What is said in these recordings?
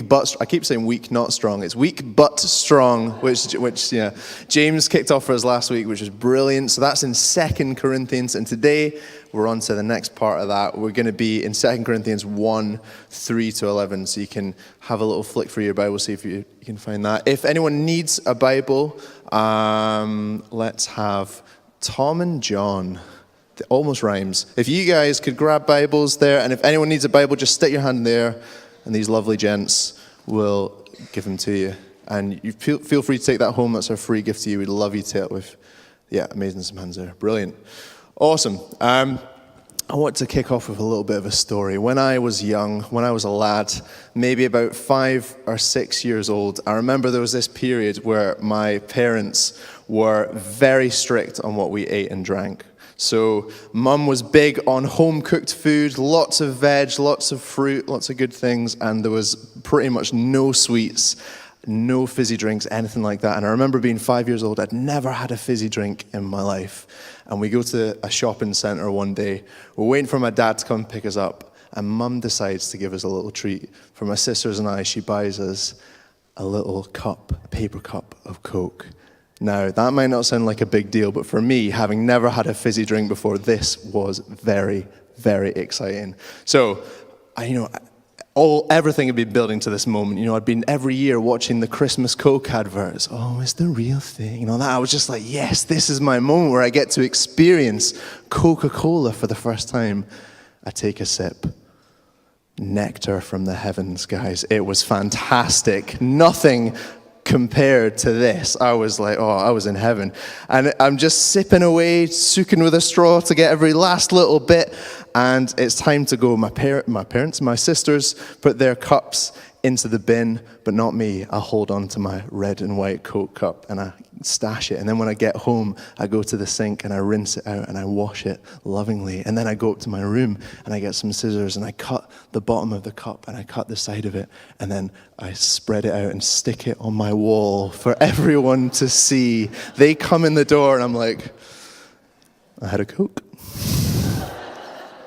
but I keep saying weak, not strong. It's weak but strong, which James kicked off for us last week, which was brilliant. So that's in 2 Corinthians, and today we're on to the next part of that. We're going to be in 2 Corinthians 1, 3 to 11. So you can have a little flick through your Bible, see if you can find that. If anyone needs a Bible, let's have Tom and John. It almost rhymes. If you guys could grab Bibles there, and if anyone needs a Bible, just stick your hand there. And these lovely gents will give them to you. And you feel free to take that home. That's our free gift to you. We'd love you to take it with. Yeah, amazing, some hands there. Brilliant. Awesome. I want to kick off with a little bit of a story. When I was young, when I was a lad, maybe about 5 or 6 years old, I remember there was this period where my parents were very strict on what we ate and drank. So Mum was big on home-cooked food, lots of veg, lots of fruit, lots of good things, and there was pretty much no sweets, no fizzy drinks, anything like that. And I remember being 5 years old, I'd never had a fizzy drink in my life. And we go to a shopping centre one day, we're waiting for my dad to come pick us up, and Mum decides to give us a little treat. For my sisters and I, she buys us a little cup, a paper cup of Coke. Now, that might not sound like a big deal, but for me, having never had a fizzy drink before, this was very, very exciting. So, everything had been building to this moment. I'd been every year watching the Christmas Coke adverts. Oh, it's the real thing. That I was just like, yes, this is my moment where I get to experience Coca-Cola for the first time. I take a sip. Nectar from the heavens, guys. It was fantastic. Nothing compared to this. I was like, I was in heaven. And I'm just sipping away, sucking with a straw to get every last little bit. And it's time to go. My sisters put their cups into the bin, but not me. I hold on to my red and white Coke cup and I stash it. And then when I get home, I go to the sink and I rinse it out and I wash it lovingly. And then I go up to my room and I get some scissors and I cut the bottom of the cup and I cut the side of it. And then I spread it out and stick it on my wall for everyone to see. They come in the door and I'm like, I had a Coke.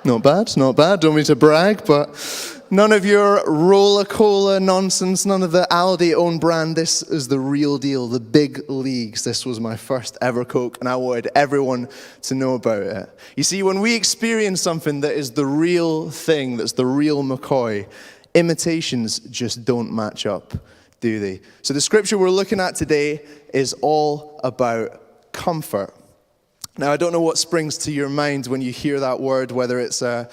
Not bad. Don't want me to brag, but none of your roller cola nonsense, none of the Aldi own brand. This is the real deal, the big leagues. This was my first ever Coke, and I wanted everyone to know about it. You see, when we experience something that is the real thing, that's the real McCoy, imitations just don't match up, do they? So the scripture we're looking at today is all about comfort. Now, I don't know what springs to your mind when you hear that word, whether it's a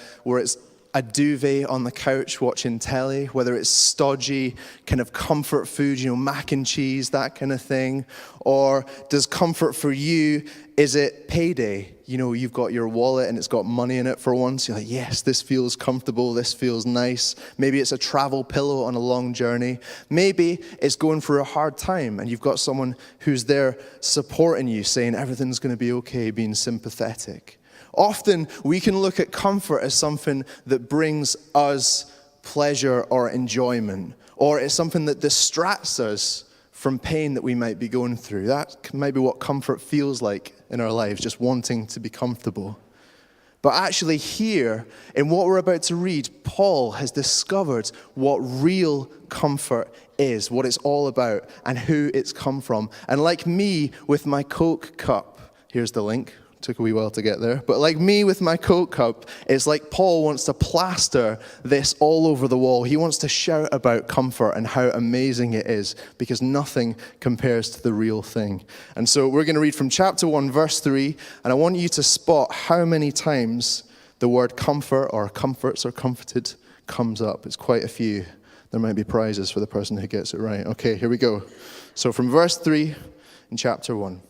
duvet on the couch watching telly, whether it's stodgy kind of comfort food, mac and cheese, that kind of thing. Or does comfort for you, is it payday? You've got your wallet and it's got money in it for once. You're like, yes, this feels comfortable, this feels nice. Maybe it's a travel pillow on a long journey. Maybe it's going through a hard time and you've got someone who's there supporting you, saying everything's going to be okay, being sympathetic. Often we can look at comfort as something that brings us pleasure or enjoyment, or it's something that distracts us from pain that we might be going through. That might be what comfort feels like in our lives, just wanting to be comfortable. But actually here, in what we're about to read, Paul has discovered what real comfort is, what it's all about, and who it's come from. And like me with my Coke cup, here's the link. Took a wee while to get there. But like me with my Coke cup, it's like Paul wants to plaster this all over the wall. He wants to shout about comfort and how amazing it is, because nothing compares to the real thing. And so we're going to read from chapter 1, verse 3, and I want you to spot how many times the word comfort or comforts or comforted comes up. It's quite a few. There might be prizes for the person who gets it right. Okay, here we go. So from verse 3 in chapter 1.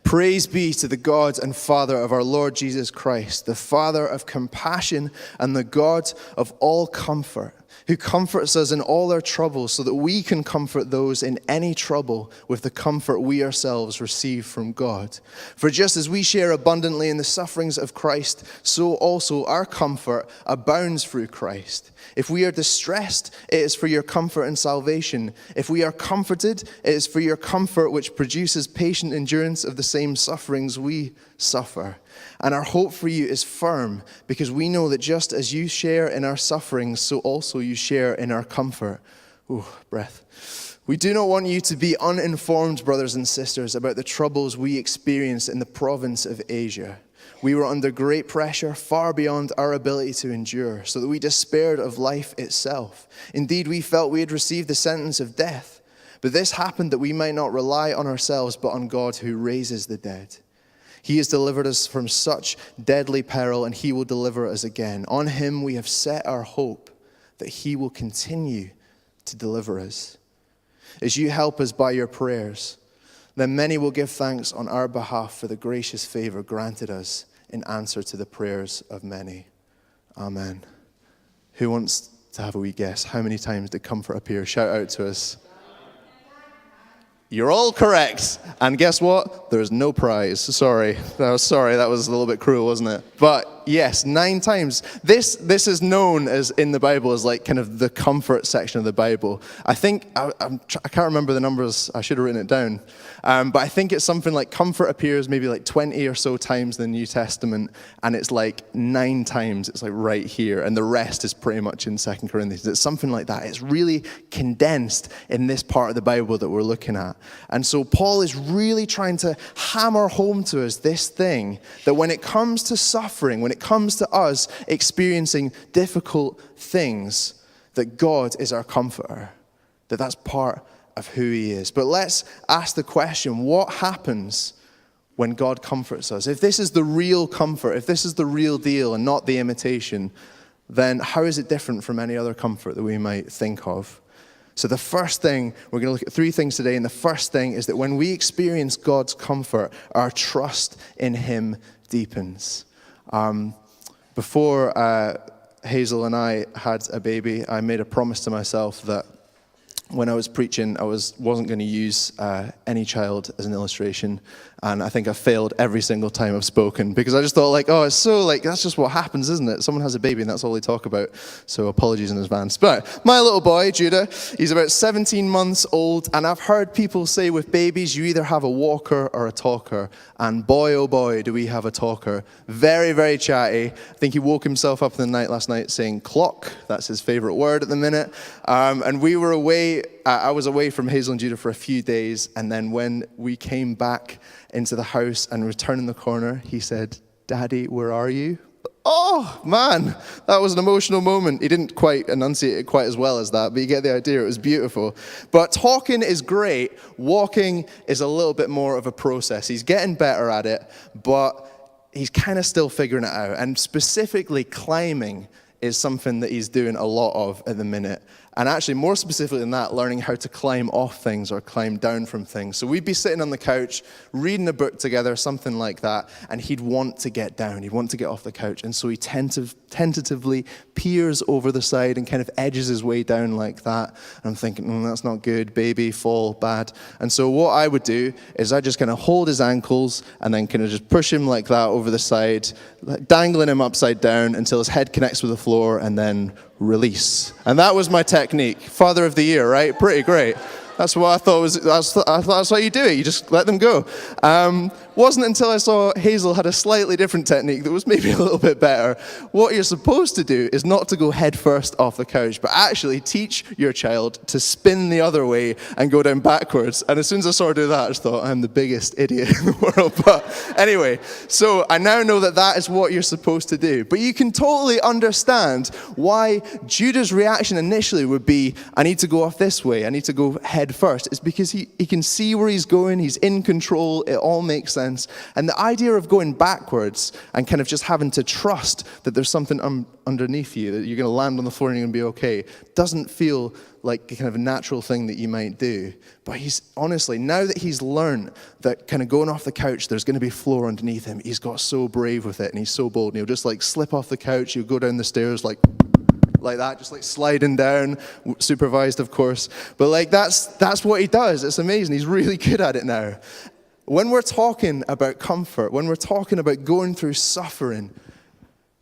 Praise be to the God and Father of our Lord Jesus Christ, the Father of compassion and the God of all comfort, who comforts us in all our troubles so that we can comfort those in any trouble with the comfort we ourselves receive from God. For just as we share abundantly in the sufferings of Christ, so also our comfort abounds through Christ. If we are distressed, it is for your comfort and salvation. If we are comforted, it is for your comfort, which produces patient endurance of the same sufferings we suffer. And our hope for you is firm, because we know that just as you share in our sufferings, so also you share in our comfort. Ooh, breath. We do not want you to be uninformed, brothers and sisters, about the troubles we experienced in the province of Asia. We were under great pressure, far beyond our ability to endure, so that we despaired of life itself. Indeed, we felt we had received the sentence of death. But this happened that we might not rely on ourselves, but on God who raises the dead. He has delivered us from such deadly peril, and he will deliver us again. On him we have set our hope that he will continue to deliver us. As you help us by your prayers, then many will give thanks on our behalf for the gracious favor granted us in answer to the prayers of many. Amen. Who wants to have a wee guess? How many times did comfort appear? Shout out to us. You're all correct. And guess what? There's no prize. Sorry, that was a little bit cruel, wasn't it? But yes, 9 times. This is known as in the Bible as like kind of the comfort section of the Bible. I think, I can't remember the numbers. I should have written it down. But I think it's something like comfort appears maybe like 20 or so times in the New Testament. And it's like 9 times. It's like right here. And the rest is pretty much in 2 Corinthians. It's something like that. It's really condensed in this part of the Bible that we're looking at. And so Paul is really trying to hammer home to us this thing that when it comes to suffering, when it comes to us experiencing difficult things, that God is our comforter, that's part of who he is. But let's ask the question, what happens when God comforts us? If this is the real comfort, if this is the real deal and not the imitation, then how is it different from any other comfort that we might think of? So the first thing, we're going to look at 3 things today, and the first thing is that when we experience God's comfort, our trust in him deepens. Before Hazel and I had a baby, I made a promise to myself that when I was preaching, I wasn't going to use any child as an illustration. And I think I failed every single time I've spoken because I just thought it's so that's just what happens, isn't it? Someone has a baby and that's all they talk about. So apologies in advance. But my little boy, Judah, he's about 17 months old. And I've heard people say with babies, you either have a walker or a talker. And boy, oh boy, do we have a talker. Very, very chatty. I think he woke himself up in the night last night saying clock. That's his favorite word at the minute. And we were away. I was away from Hazel and Judah for a few days. And then when we came back into the house and returned in the corner, he said, "Daddy, where are you?" Oh, man, that was an emotional moment. He didn't quite enunciate it quite as well as that, but you get the idea. It was beautiful. But talking is great. Walking is a little bit more of a process. He's getting better at it, but he's kind of still figuring it out. And specifically, climbing is something that he's doing a lot of at the minute. And actually, more specifically than that, learning how to climb off things or climb down from things. So we'd be sitting on the couch, reading a book together, something like that, and he'd want to get down. He'd want to get off the couch. And so he tentatively peers over the side and kind of edges his way down like that. And I'm thinking, that's not good, baby, fall, bad. And so what I would do is I just kind of hold his ankles and then kind of just push him like that over the side, dangling him upside down until his head connects with the floor and then release. And that was my technique. Father of the year, right? Pretty great. That's what I thought that's how you do it. You just let them go. Wasn't until I saw Hazel had a slightly different technique that was maybe a little bit better. What you're supposed to do is not to go head first off the couch, but actually teach your child to spin the other way and go down backwards. And as soon as I saw her do that, I just thought, I'm the biggest idiot in the world. But anyway, so I now know that is what you're supposed to do. But you can totally understand why Judah's reaction initially would be, I need to go off this way. I need to go head first. It's because he can see where he's going. He's in control. It all makes sense. And the idea of going backwards and kind of just having to trust that there's something underneath you, that you're going to land on the floor and you're going to be okay, doesn't feel like kind of a natural thing that you might do. But he's honestly, now that he's learned that kind of going off the couch, there's going to be floor underneath him, he's got so brave with it and he's so bold. And he'll just slip off the couch, he'll go down the stairs like that, just sliding down, supervised, of course. But that's what he does. It's amazing. He's really good at it now. When we're talking about comfort, when we're talking about going through suffering,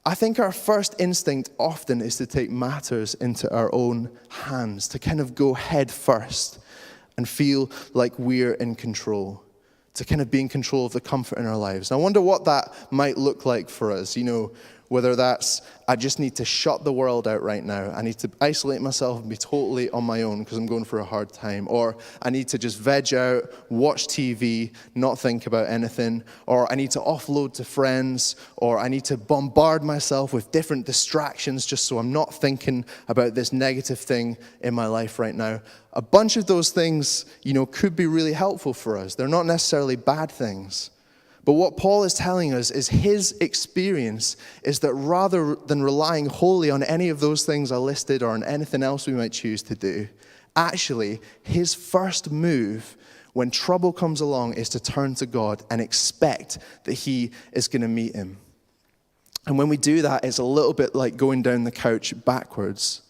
I think our first instinct often is to take matters into our own hands, to kind of go head first and feel like we're in control, to kind of be in control of the comfort in our lives. And I wonder what that might look like for us. Whether that's, I just need to shut the world out right now. I need to isolate myself and be totally on my own because I'm going through a hard time. Or I need to just veg out, watch TV, not think about anything. Or I need to offload to friends. Or I need to bombard myself with different distractions just so I'm not thinking about this negative thing in my life right now. A bunch of those things, could be really helpful for us. They're not necessarily bad things. But what Paul is telling us is his experience is that rather than relying wholly on any of those things I listed or on anything else we might choose to do, actually, his first move when trouble comes along is to turn to God and expect that he is going to meet him. And when we do that, it's a little bit like going down the couch backwards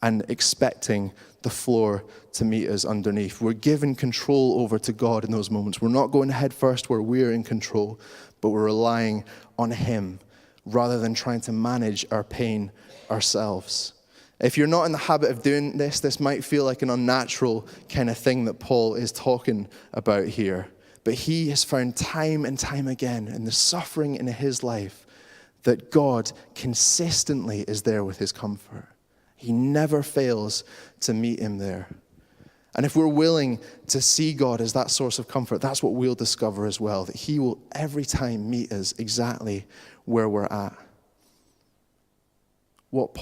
and expecting the floor to meet us underneath. We're giving control over to God in those moments. We're not going head first where we're in control, but we're relying on him rather than trying to manage our pain ourselves. If you're not in the habit of doing this, this might feel like an unnatural kind of thing that Paul is talking about here. But he has found time and time again in the suffering in his life that God consistently is there with his comfort. He never fails to meet him there. And if we're willing to see God as that source of comfort, that's what we'll discover as well, that he will every time meet us exactly where we're at. What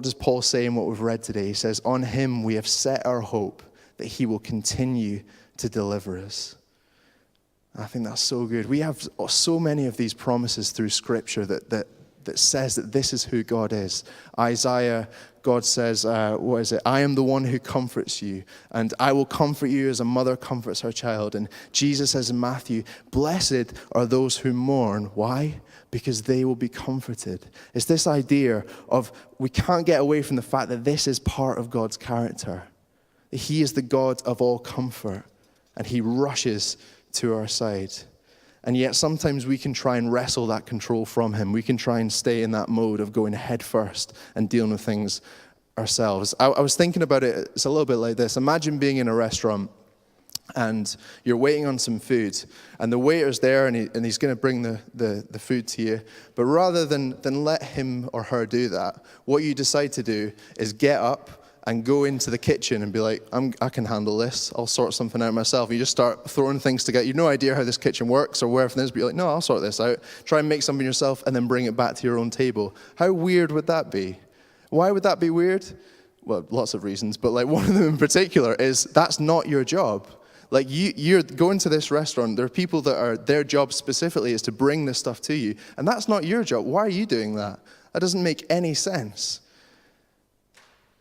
does Paul say in what we've read today? He says, on him we have set our hope that he will continue to deliver us. I think that's so good. We have so many of these promises through Scripture that says that this is who God is. Isaiah, God says, I am the one who comforts you, and I will comfort you as a mother comforts her child. And Jesus says in Matthew, blessed are those who mourn. Why? Because they will be comforted. It's this idea of we can't get away from the fact that this is part of God's character. He is the God of all comfort, and he rushes to our side. And yet sometimes we can try and wrestle that control from him. We can try and stay in that mode of going head first and dealing with things ourselves. I was thinking about it, it's a little bit like this. Imagine being in a restaurant and you're waiting on some food and the waiter's there and he's going to bring the food to you. But rather than let him or her do that, what you decide to do is get up and go into the kitchen and be like, I can handle this. I'll sort something out myself. You just start throwing things together. You have no idea how this kitchen works or where everything is, but you're like, no, I'll sort this out. Try and make something yourself and then bring it back to your own table. How weird would that be? Why would that be weird? Well, lots of reasons, but like one of them in particular is that's not your job. Like you're going to this restaurant, there are people that are, their job specifically is to bring this stuff to you, and that's not your job. Why are you doing that? That doesn't make any sense.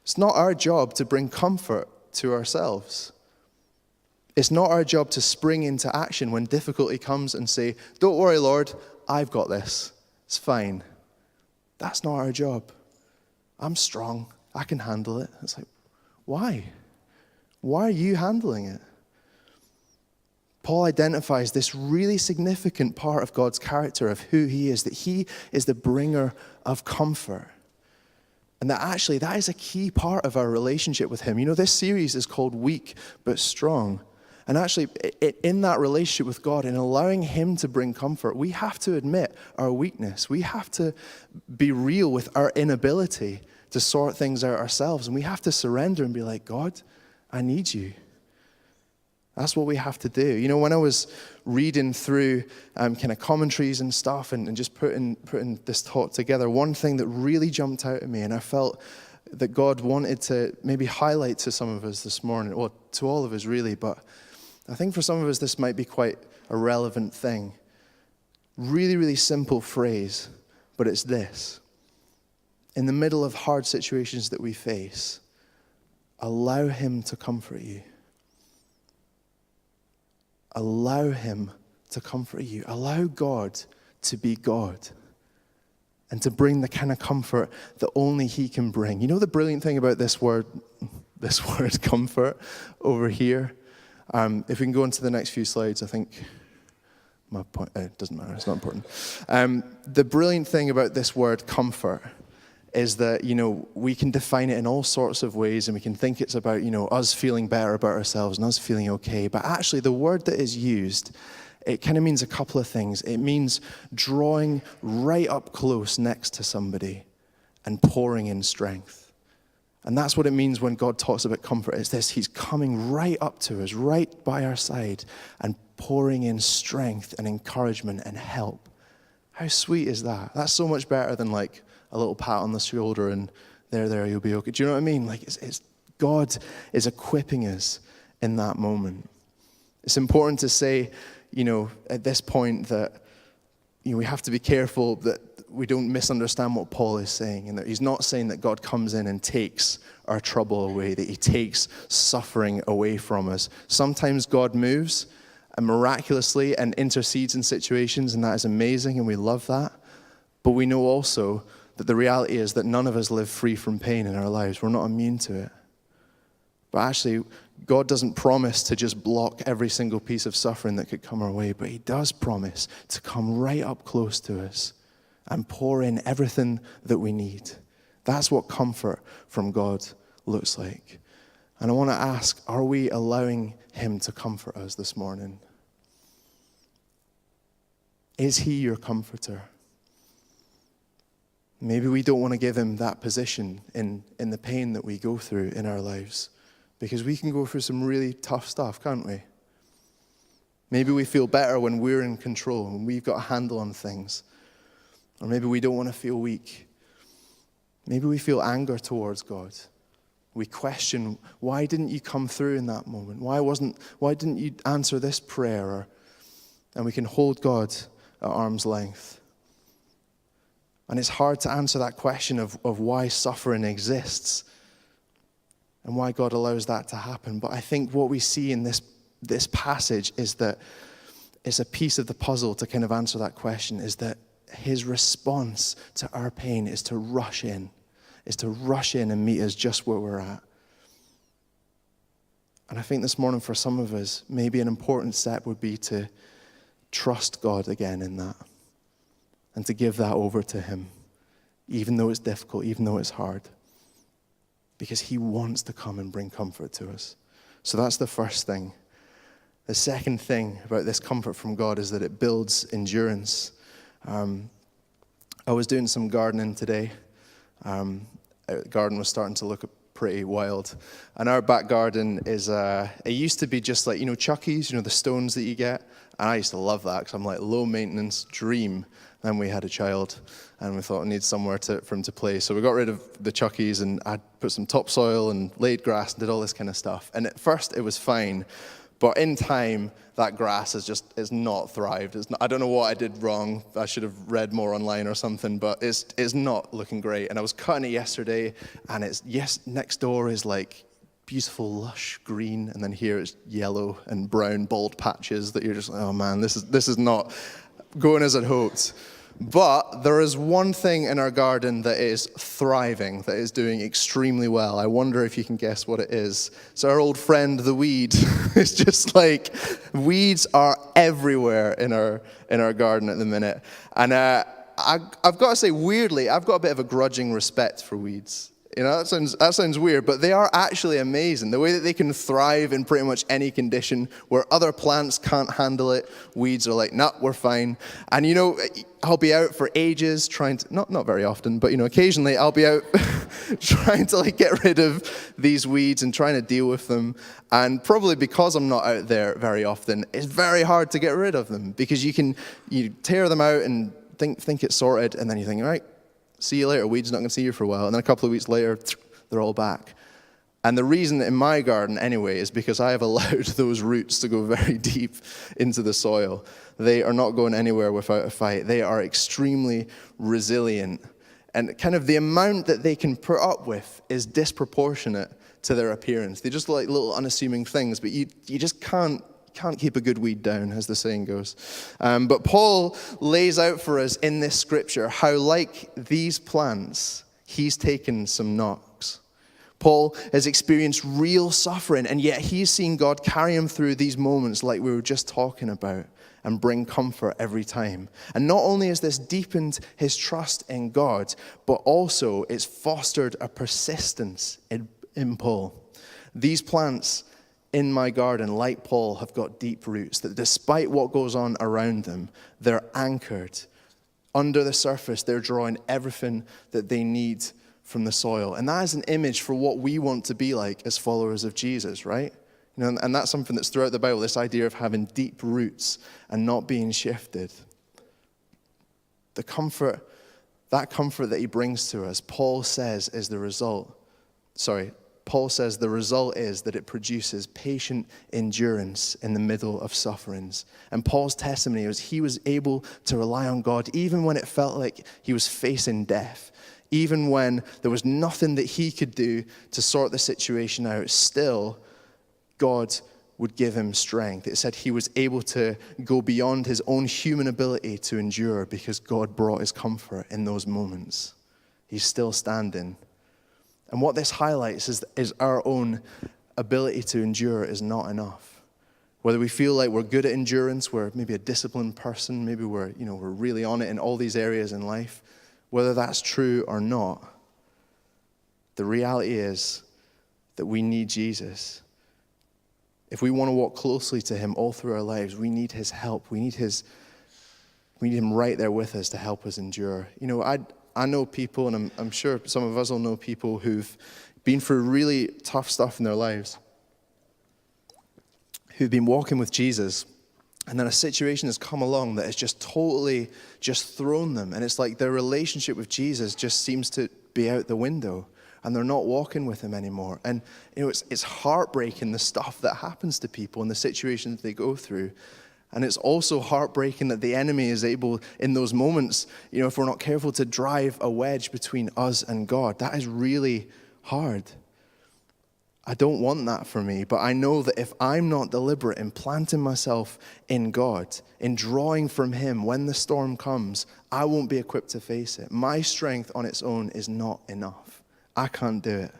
It's not our job to bring comfort to ourselves. It's not our job to spring into action when difficulty comes and say, don't worry, Lord, I've got this. It's fine. That's not our job. I'm strong. I can handle it. It's like, why? Why are you handling it? Paul identifies this really significant part of God's character of who he is, that he is the bringer of comfort. And that actually, that is a key part of our relationship with him. You know, this series is called Weak But Strong. And actually, in that relationship with God, in allowing him to bring comfort, we have to admit our weakness. We have to be real with our inability to sort things out ourselves. And we have to surrender and be like, God, I need you. That's what we have to do. You know, when I was reading through kind of commentaries and stuff and just putting this talk together, one thing that really jumped out at me, and I felt that God wanted to maybe highlight to some of us this morning, or to all of us really, but I think for some of us this might be quite a relevant thing. Really, really simple phrase, but it's this. In the middle of hard situations that we face, allow him to comfort you. Allow him to comfort you. Allow God to be God and to bring the kind of comfort that only he can bring. You know the brilliant thing about this word comfort over here? If we can go into the next few slides, I think my point, it doesn't matter, it's not important. The brilliant thing about this word comfort is that, you know, we can define it in all sorts of ways and we can think it's about, you know, us feeling better about ourselves and us feeling okay. But actually the word that is used it kind of means a couple of things. It means drawing right up close next to somebody and pouring in strength. And that's what it means when God talks about comfort. It's this, he's coming right up to us, right by our side, and pouring in strength and encouragement and help. How sweet is that? That's so much better than like a little pat on the shoulder and there, you'll be okay. Do you know what I mean? Like it's God is equipping us in that moment. It's important to say, at this point that, we have to be careful that we don't misunderstand what Paul is saying, and that he's not saying that God comes in and takes our trouble away, that he takes suffering away from us. Sometimes God moves and miraculously and intercedes in situations, and that is amazing, and we love that. But we know also that the reality is that none of us live free from pain in our lives. We're not immune to it. But actually, God doesn't promise to just block every single piece of suffering that could come our way, but he does promise to come right up close to us and pour in everything that we need. That's what comfort from God looks like. And I want to ask, are we allowing him to comfort us this morning? Is he your comforter? Maybe we don't want to give him that position in the pain that we go through in our lives, because we can go through some really tough stuff, can't we? Maybe we feel better when we're in control, when we've got a handle on things. Or maybe we don't want to feel weak. Maybe we feel anger towards God. We question, why didn't you come through in that moment? Why didn't you answer this prayer? And we can hold God at arm's length. And it's hard to answer that question of why suffering exists and why God allows that to happen. But I think what we see in this passage is that it's a piece of the puzzle to kind of answer that question, is that his response to our pain is to rush in and meet us just where we're at. And I think this morning for some of us, maybe an important step would be to trust God again in that and to give that over to him, even though it's difficult, even though it's hard, because he wants to come and bring comfort to us. So that's the first thing. The second thing about this comfort from God is that it builds endurance. I was doing some gardening today. The garden was starting to look pretty wild. And our back garden is, it used to be just like, chuckies, the stones that you get. And I used to love that because I'm like, low maintenance dream. Then we had a child and we thought we need somewhere for him to play. So we got rid of the chuckies and I put some topsoil and laid grass and did all this kind of stuff. And at first it was fine. But in time, that grass is not thrived. I don't know what I did wrong. I should have read more online or something, but it's not looking great. And I was cutting it yesterday, and next door is like beautiful, lush green, and then here it's yellow and brown bald patches that you're just like, oh man, this is not going as I'd hoped. But there is one thing in our garden that is thriving, that is doing extremely well. I wonder if you can guess what it is. So our old friend, the weed. It's just like weeds are everywhere in our garden at the minute. And I've got to say, weirdly, I've got a bit of a grudging respect for weeds. That sounds weird, but they are actually amazing. The way that they can thrive in pretty much any condition where other plants can't handle it, weeds are like, nah, we're fine. And I'll be out for ages trying to, not very often, but occasionally I'll be out trying to get rid of these weeds and trying to deal with them. And probably because I'm not out there very often, it's very hard to get rid of them because you tear them out and think it's sorted, and then you think, all right, see you later, weed's not going to see you for a while. And then a couple of weeks later, they're all back. And the reason in my garden, anyway, is because I have allowed those roots to go very deep into the soil. They are not going anywhere without a fight. They are extremely resilient. And kind of the amount that they can put up with is disproportionate to their appearance. They just look like little unassuming things, but you just can't keep a good weed down, as the saying goes. But Paul lays out for us in this scripture how, like these plants, he's taken some knocks. Paul has experienced real suffering, and yet he's seen God carry him through these moments like we were just talking about and bring comfort every time. And not only has this deepened his trust in God, but also it's fostered a persistence in Paul. These plants, in my garden, like Paul, have got deep roots, that despite what goes on around them, they're anchored. Under the surface, they're drawing everything that they need from the soil. And that is an image for what we want to be like as followers of Jesus, right? And that's something that's throughout the Bible, this idea of having deep roots and not being shifted. That comfort that he brings to us, Paul says the result is that it produces patient endurance in the middle of sufferings. And Paul's testimony was he was able to rely on God even when it felt like he was facing death. Even when there was nothing that he could do to sort the situation out, still God would give him strength. It said he was able to go beyond his own human ability to endure because God brought his comfort in those moments. He's still standing. And what this highlights is our own ability to endure is not enough. Whether we feel like we're good at endurance, we're maybe a disciplined person, maybe we're really on it in all these areas in life, whether that's true or not, the reality is that we need Jesus. If we want to walk closely to him all through our lives, we need his help. We need him right there with us to help us endure. I know people, and I'm sure some of us will know people who've been through really tough stuff in their lives, who've been walking with Jesus, and then a situation has come along that has just totally just thrown them. And it's like their relationship with Jesus just seems to be out the window, and they're not walking with him anymore. And it's heartbreaking, the stuff that happens to people and the situations they go through. And it's also heartbreaking that the enemy is able, in those moments, if we're not careful, to drive a wedge between us and God. That is really hard. I don't want that for me, but I know that if I'm not deliberate in planting myself in God, in drawing from him when the storm comes, I won't be equipped to face it. My strength on its own is not enough. I can't do it.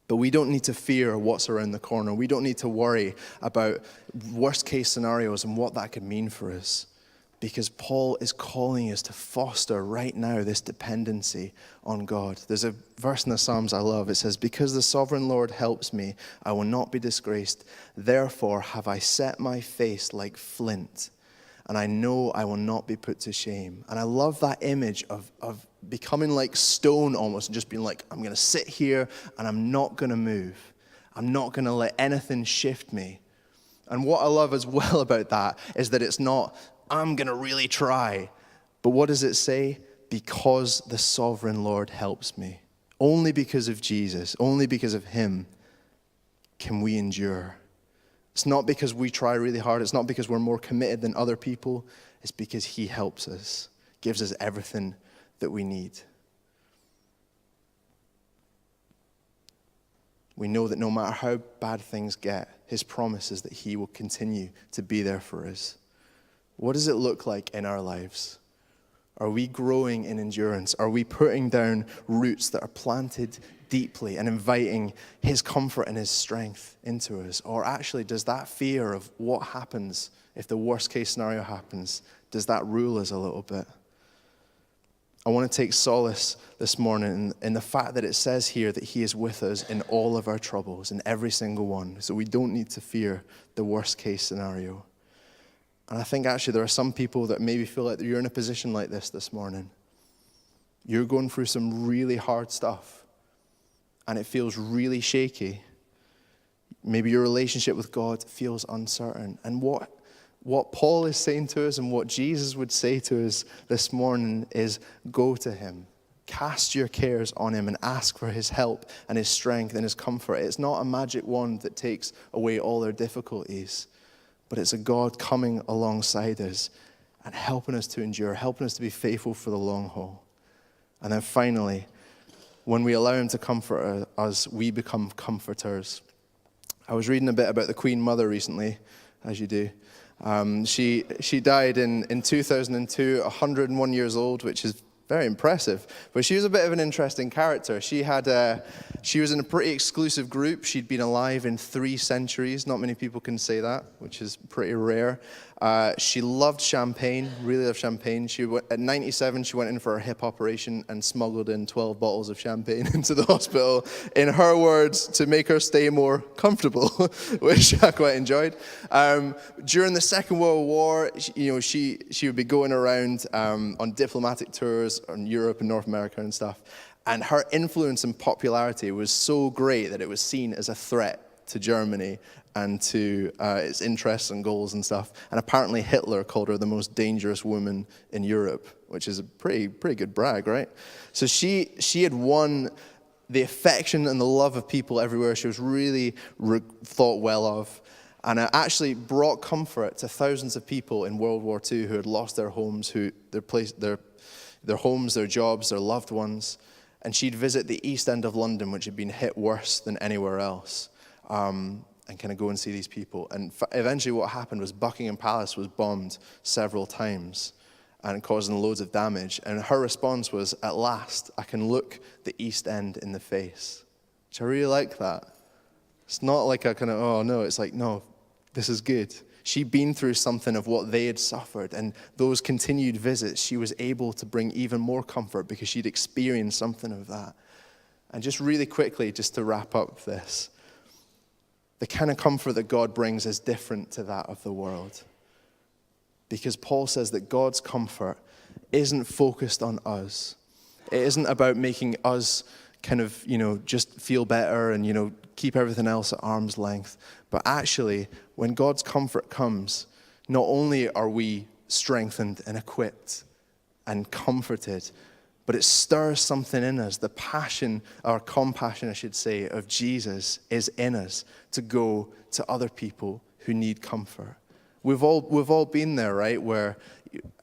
But we don't need to fear what's around the corner. We don't need to worry about worst case scenarios and what that could mean for us. Because Paul is calling us to foster right now this dependency on God. There's a verse in the Psalms I love. It says, "Because the sovereign Lord helps me, I will not be disgraced. Therefore have I set my face like flint, and I know I will not be put to shame." And I love that image of becoming like stone almost, and just being like, I'm going to sit here and I'm not going to move. I'm not going to let anything shift me. And what I love as well about that is that it's not, I'm going to really try. But what does it say? Because the sovereign Lord helps me. Only because of Jesus, only because of him can we endure. It's not because we try really hard. It's not because we're more committed than other people. It's because he helps us, gives us everything that we need. We know that no matter how bad things get, his promise is that he will continue to be there for us. What does it look like in our lives? Are we growing in endurance? Are we putting down roots that are planted deeply and inviting his comfort and his strength into us? Or actually, does that fear of what happens if the worst case scenario happens, does that rule us a little bit? I want to take solace this morning in the fact that it says here that he is with us in all of our troubles, in every single one. So we don't need to fear the worst case scenario. And I think actually there are some people that maybe feel like you're in a position like this morning. You're going through some really hard stuff, and it feels really shaky. Maybe your relationship with God feels uncertain. And what Paul is saying to us and what Jesus would say to us this morning is go to him. Cast your cares on him and ask for his help and his strength and his comfort. It's not a magic wand that takes away all our difficulties, but it's a God coming alongside us and helping us to endure, helping us to be faithful for the long haul. And then finally, when we allow him to comfort us, we become comforters. I was reading a bit about the Queen Mother recently, as you do. She died in 2002, 101 years old, which is very impressive. But she was a bit of an interesting character. She was in a pretty exclusive group. She'd been alive in 3 centuries. Not many people can say that, which is pretty rare. She loved champagne, really loved champagne. At 97, she went in for a hip operation and smuggled in 12 bottles of champagne into the hospital, in her words, to make her stay more comfortable, which I quite enjoyed. During the Second World War, she would be going around on diplomatic tours in Europe and North America and stuff. And her influence and popularity was so great that it was seen as a threat to Germany and to its interests and goals and stuff. And apparently Hitler called her the most dangerous woman in Europe, which is a pretty good brag, right? So she had won the affection and the love of people everywhere. She was really thought well of. And it actually brought comfort to thousands of people in World War II who had lost their homes, their homes, their jobs, their loved ones. And she'd visit the East End of London, which had been hit worse than anywhere else, and kind of go and see these people. And eventually what happened was Buckingham Palace was bombed several times and causing loads of damage. And her response was, at last, I can look the East End in the face. Which I really like that. It's not like a kind of, oh no, it's like, no, this is good. She'd been through something of what they had suffered, and those continued visits, she was able to bring even more comfort because she'd experienced something of that. And just really quickly, just to wrap up this, the kind of comfort that God brings is different to that of the world. Because Paul says that God's comfort isn't focused on us. It isn't about making us kind of, just feel better and, keep everything else at arm's length. But actually, when God's comfort comes, not only are we strengthened and equipped and comforted, but it stirs something in us. The passion, or compassion, I should say, of Jesus is in us to go to other people who need comfort. We've all been there, right? Where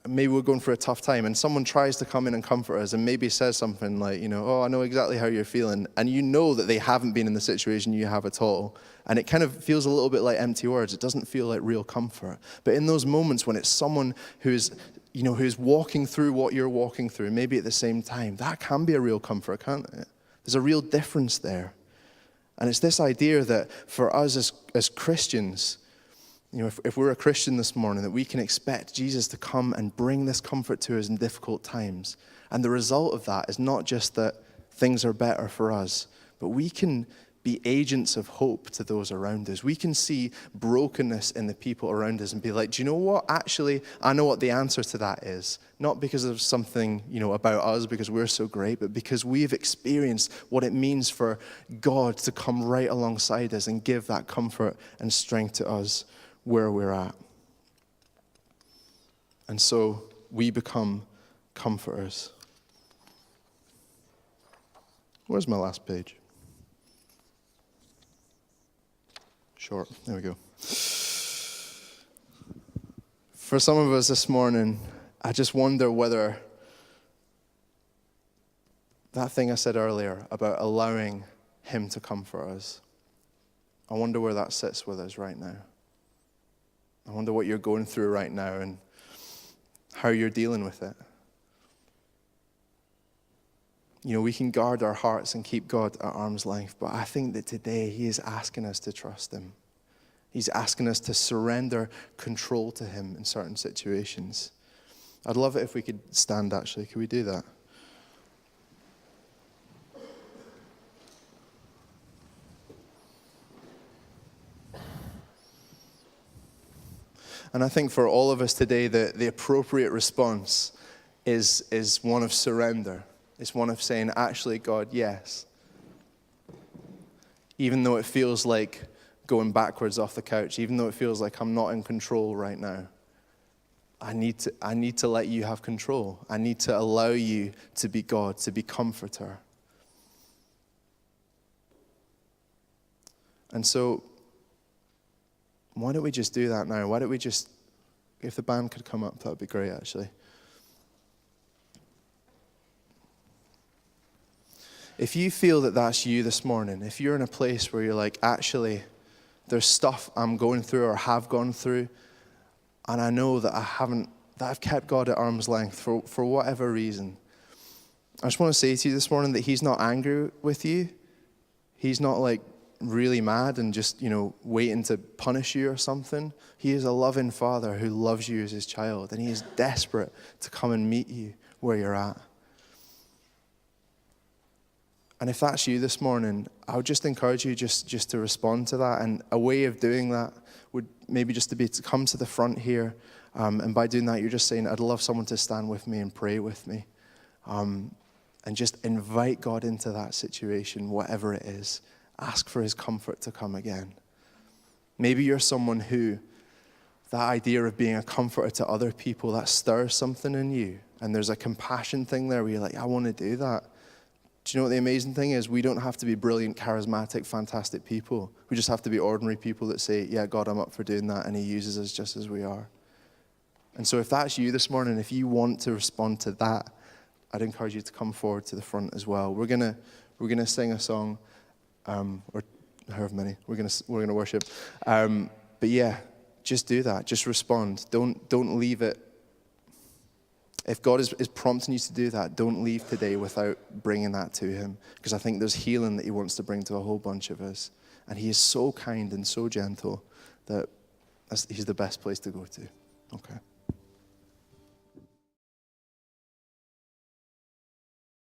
maybe we're going through a tough time and someone tries to come in and comfort us and maybe says something like, oh, I know exactly how you're feeling. And you know that they haven't been in the situation you have at all. And it kind of feels a little bit like empty words. It doesn't feel like real comfort. But in those moments when it's someone who's walking through what you're walking through, maybe at the same time, that can be a real comfort, can't it? There's a real difference there. And it's this idea that for us as Christians, if we're a Christian this morning, that we can expect Jesus to come and bring this comfort to us in difficult times. And the result of that is not just that things are better for us, but we can be agents of hope to those around us. We can see brokenness in the people around us and be like, do you know what? Actually, I know what the answer to that is. Not because of something, about us, because we're so great, but because we've experienced what it means for God to come right alongside us and give that comfort and strength to us where we're at. And so we become comforters. Where's my last page? Short. There we go. For some of us this morning, I just wonder whether that thing I said earlier about allowing him to comfort us, I wonder where that sits with us right now. I wonder what you're going through right now and how you're dealing with it. We can guard our hearts and keep God at arm's length, but I think that today he is asking us to trust him. He's asking us to surrender control to him in certain situations. I'd love it if we could stand, actually. Could we do that? And I think for all of us today, the appropriate response is one of surrender. It's one of saying, actually, God, yes. Even though it feels like going backwards off the couch, even though it feels like I'm not in control right now, I need to let you have control. I need to allow you to be God, to be comforter. And so, why don't we just do that now? Why don't we just, if the band could come up, that would be great, actually. If you feel that that's you this morning, if you're in a place where you're like, actually, there's stuff I'm going through or have gone through, and I know that I've kept God at arm's length for whatever reason, I just want to say to you this morning that he's not angry with you. He's not like really mad and just, waiting to punish you or something. He is a loving Father who loves you as his child, and he is desperate to come and meet you where you're at. And if that's you this morning, I would just encourage you just to respond to that. And a way of doing that would maybe just to come to the front here. And by doing that, you're just saying, I'd love someone to stand with me and pray with me. And just invite God into that situation, whatever it is. Ask for his comfort to come again. Maybe you're someone who, that idea of being a comforter to other people, that stirs something in you. And there's a compassion thing there where you're like, I want to do that. Do you know what the amazing thing is? We don't have to be brilliant, charismatic, fantastic people. We just have to be ordinary people that say, yeah, God, I'm up for doing that, and he uses us just as we are. And so if that's you this morning, if you want to respond to that, I'd encourage you to come forward to the front as well. We're gonna sing a song, or however many. We're gonna worship. But yeah, just do that. Just respond. Don't leave it. If God is prompting you to do that, don't leave today without bringing that to him. Because I think there's healing that he wants to bring to a whole bunch of us. And he is so kind and so gentle that he's the best place to go to. Okay.